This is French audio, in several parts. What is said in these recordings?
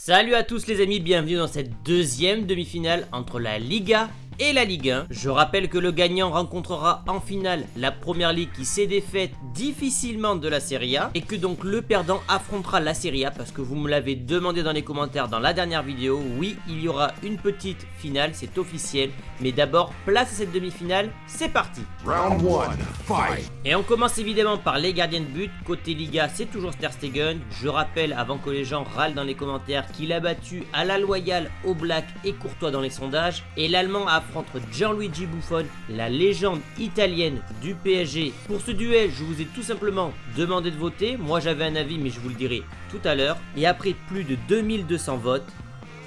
Salut à tous les amis, bienvenue dans cette deuxième demi-finale entre la Liga et la Ligue 1. Je rappelle que le gagnant rencontrera en finale la première ligue qui s'est défaite difficilement de la Serie A et que donc le perdant affrontera la Serie A parce que vous me l'avez demandé dans les commentaires dans la dernière vidéo. Oui, il y aura une petite finale, c'est officiel, mais d'abord place à cette demi-finale, c'est parti. Round 1, fight. Et on commence évidemment par les gardiens de but. Côté Liga, c'est toujours Ter Stegen. Je rappelle avant que les gens râlent dans les commentaires qu'il a battu à la loyale Oblak et Courtois dans les sondages, et l'Allemand affronte Gianluigi Buffon, la légende italienne du PSG. Pour ce duel, je vous ai tout simplement demandé de voter. Moi j'avais un avis mais je vous le dirai tout à l'heure. Et après plus de 2200 votes,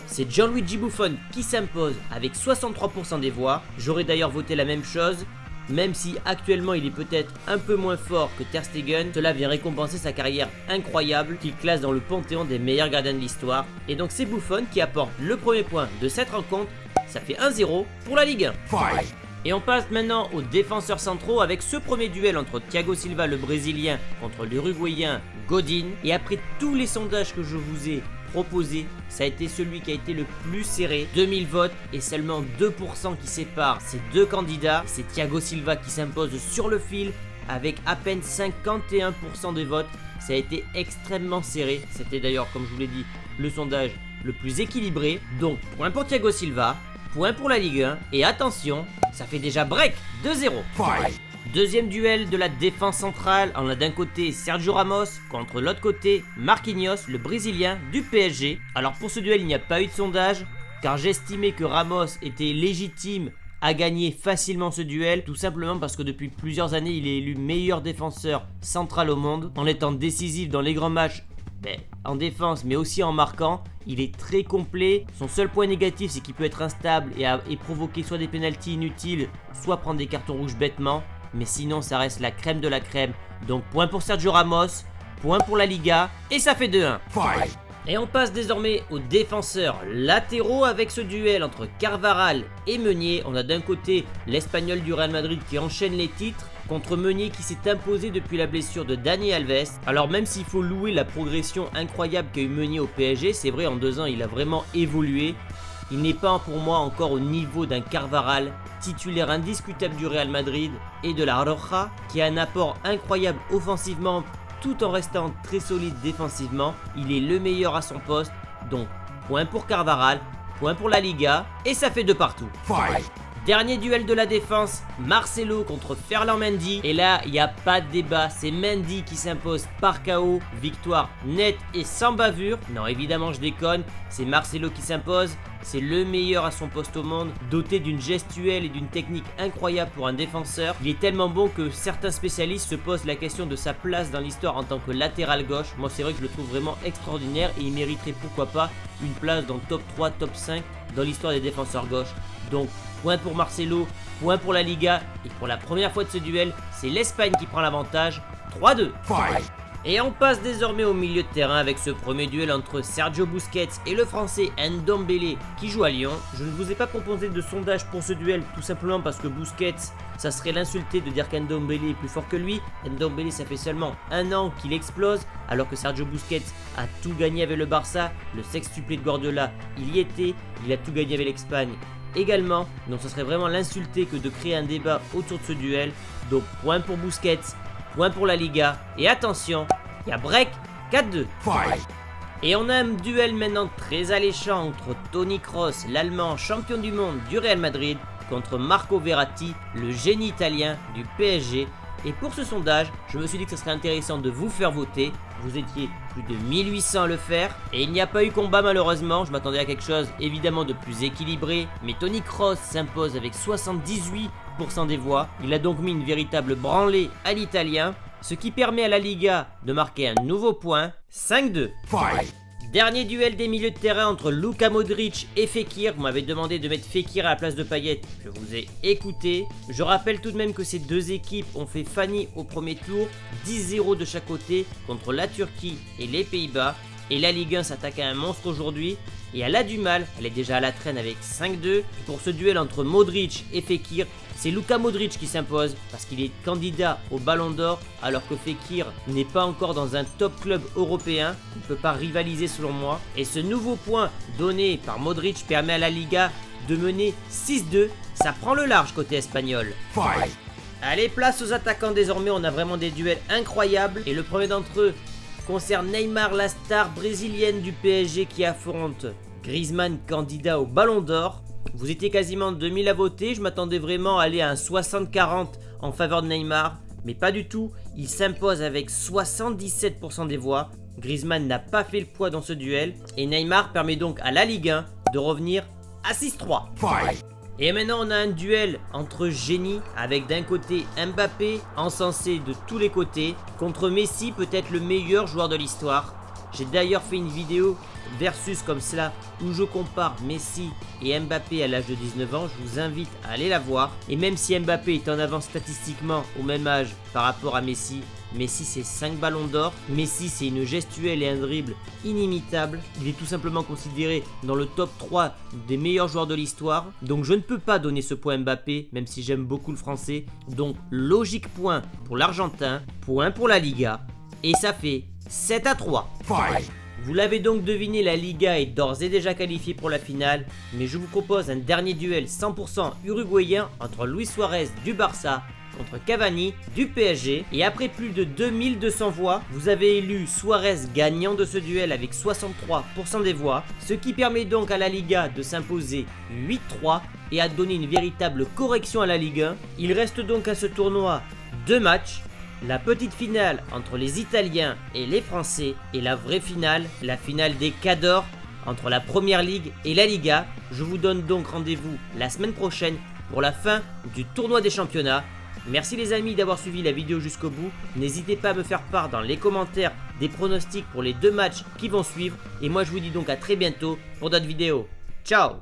c'est Gianluigi Buffon qui s'impose avec 63% des voix. J'aurais d'ailleurs voté la même chose. Même si actuellement il est peut-être un peu moins fort que Ter Stegen, cela vient récompenser sa carrière incroyable qu'il classe dans le panthéon des meilleurs gardiens de l'histoire. Et donc c'est Buffon qui apporte le premier point de cette rencontre. Ça fait 1-0 pour la Ligue 1. Fight. Et on passe maintenant aux défenseurs centraux avec ce premier duel entre Thiago Silva le Brésilien contre l'Uruguayen Godin. Et après tous les sondages que je vous ai proposés, ça a été celui qui a été le plus serré. 2000 votes et seulement 2% qui séparent ces deux candidats. C'est Thiago Silva qui s'impose sur le fil avec à peine 51% des votes. Ça a été extrêmement serré. C'était d'ailleurs, comme je vous l'ai dit, le sondage le plus équilibré. Donc point pour Thiago Silva, point pour la Ligue 1, et attention, ça fait déjà break 2-0. Fight. Deuxième duel de la défense centrale, on a d'un côté Sergio Ramos contre l'autre côté Marquinhos, le Brésilien du PSG. Alors pour ce duel il n'y a pas eu de sondage, car j'estimais que Ramos était légitime à gagner facilement ce duel, tout simplement parce que depuis plusieurs années il est élu meilleur défenseur central au monde, en étant décisif dans les grands matchs. En défense mais aussi en marquant, il est très complet. Son seul point négatif c'est qu'il peut être instable et provoquer soit des pénaltys inutiles, soit prendre des cartons rouges bêtement. Mais sinon ça reste la crème de la crème. Donc point pour Sergio Ramos, point pour la Liga, et ça fait 2-1. Fight. Et on passe désormais aux défenseurs latéraux avec ce duel entre Carvajal et Meunier. On a d'un côté l'Espagnol du Real Madrid qui enchaîne les titres contre Meunier qui s'est imposé depuis la blessure de Dani Alves. Alors même s'il faut louer la progression incroyable qu'a eu Meunier au PSG, c'est vrai en 2 ans il a vraiment évolué. Il n'est pas pour moi encore au niveau d'un Carvajal, titulaire indiscutable du Real Madrid et de la Roja, qui a un apport incroyable offensivement tout en restant très solide défensivement. Il est le meilleur à son poste, donc point pour Carvajal, point pour la Liga, et ça fait 2 partout. Fight. Dernier duel de la défense, Marcelo contre Ferland Mendy. Et là, il n'y a pas de débat, c'est Mendy qui s'impose par KO. Victoire nette et sans bavure. Non, évidemment, je déconne, c'est Marcelo qui s'impose. C'est le meilleur à son poste au monde, doté d'une gestuelle et d'une technique incroyable pour un défenseur. Il est tellement bon que certains spécialistes se posent la question de sa place dans l'histoire en tant que latéral gauche. Moi, c'est vrai que je le trouve vraiment extraordinaire et il mériterait pourquoi pas une place dans top 3, top 5 dans l'histoire des défenseurs gauche. Donc, point pour Marcelo, point pour la Liga, et pour la première fois de ce duel, c'est l'Espagne qui prend l'avantage, 3-2. Fight. Et on passe désormais au milieu de terrain avec ce premier duel entre Sergio Busquets et le français Ndombele qui joue à Lyon. Je ne vous ai pas proposé de sondage pour ce duel, tout simplement parce que Busquets, ça serait l'insulter de dire qu'Ndombele est plus fort que lui. Ndombele, ça fait seulement 1 an qu'il explose, alors que Sergio Busquets a tout gagné avec le Barça, le sextuplé de Guardiola, il y était, il a tout gagné avec l'Espagne également, donc ce serait vraiment l'insulter que de créer un débat autour de ce duel. Donc point pour Busquets, point pour la Liga, et attention, il y a break 4-2. Fight. Et on a un duel maintenant très alléchant entre Toni Kroos, l'Allemand champion du monde du Real Madrid, contre Marco Verratti, le génie italien du PSG. Et pour ce sondage, je me suis dit que ce serait intéressant de vous faire voter. Vous étiez plus de 1800 à le faire. Et il n'y a pas eu combat malheureusement. Je m'attendais à quelque chose évidemment de plus équilibré. Mais Toni Kroos s'impose avec 78% des voix. Il a donc mis une véritable branlée à l'Italien. Ce qui permet à la Liga de marquer un nouveau point. 5-2. Fight. Dernier duel des milieux de terrain entre Luka Modric et Fekir. Vous m'avez demandé de mettre Fekir à la place de Payet. Je vous ai écouté. Je rappelle tout de même que ces deux équipes ont fait Fanny au premier tour. 10-0 de chaque côté contre la Turquie et les Pays-Bas. et la Ligue 1 s'attaque à un monstre aujourd'hui et elle a du mal, elle est déjà à la traîne avec 5-2. Pour ce duel entre Modric et Fekir, c'est Luka Modric qui s'impose parce qu'il est candidat au Ballon d'Or alors que Fekir n'est pas encore dans un top club européen, il ne peut pas rivaliser selon moi. Et ce nouveau point donné par Modric permet à la Liga de mener 6-2, ça prend le large côté espagnol. Fight! Allez, place aux attaquants désormais, on a vraiment des duels incroyables et le premier d'entre eux concerne Neymar, la star brésilienne du PSG qui affronte Griezmann, candidat au Ballon d'Or. Vous étiez quasiment 2000 à voter, je m'attendais vraiment à aller à un 60-40 en faveur de Neymar, mais pas du tout, il s'impose avec 77% des voix. Griezmann n'a pas fait le poids dans ce duel et Neymar permet donc à la Ligue 1 de revenir à 6-3. Fight! Et maintenant on a un duel entre génies avec d'un côté Mbappé encensé de tous les côtés contre Messi, peut-être le meilleur joueur de l'histoire. J'ai d'ailleurs fait une vidéo versus comme cela où je compare Messi et Mbappé à l'âge de 19 ans, je vous invite à aller la voir. Et même si Mbappé est en avance statistiquement au même âge par rapport à Messi, Messi c'est 5 ballons d'or, Messi c'est une gestuelle et un dribble inimitable, il est tout simplement considéré dans le top 3 des meilleurs joueurs de l'histoire, donc je ne peux pas donner ce point à Mbappé même si j'aime beaucoup le français, donc logique point pour l'Argentin, point pour la Liga, et ça fait 7-3. Fight! Vous l'avez donc deviné, la Liga est d'ores et déjà qualifiée pour la finale, mais je vous propose un dernier duel 100% uruguayen entre Luis Suarez du Barça contre Cavani du PSG. Et après plus de 2200 voix, vous avez élu Suarez gagnant de ce duel avec 63% des voix, ce qui permet donc à la Liga de s'imposer 8-3 et à donner une véritable correction à la Ligue 1. Il reste donc à ce tournoi 2 matchs. La petite finale entre les Italiens et les Français et la vraie finale, la finale des Cadors entre la Première Ligue et la Liga. Je vous donne donc rendez-vous la semaine prochaine pour la fin du tournoi des championnats. Merci les amis d'avoir suivi la vidéo jusqu'au bout. N'hésitez pas à me faire part dans les commentaires des pronostics pour les 2 matchs qui vont suivre. Et moi je vous dis donc à très bientôt pour d'autres vidéos. Ciao!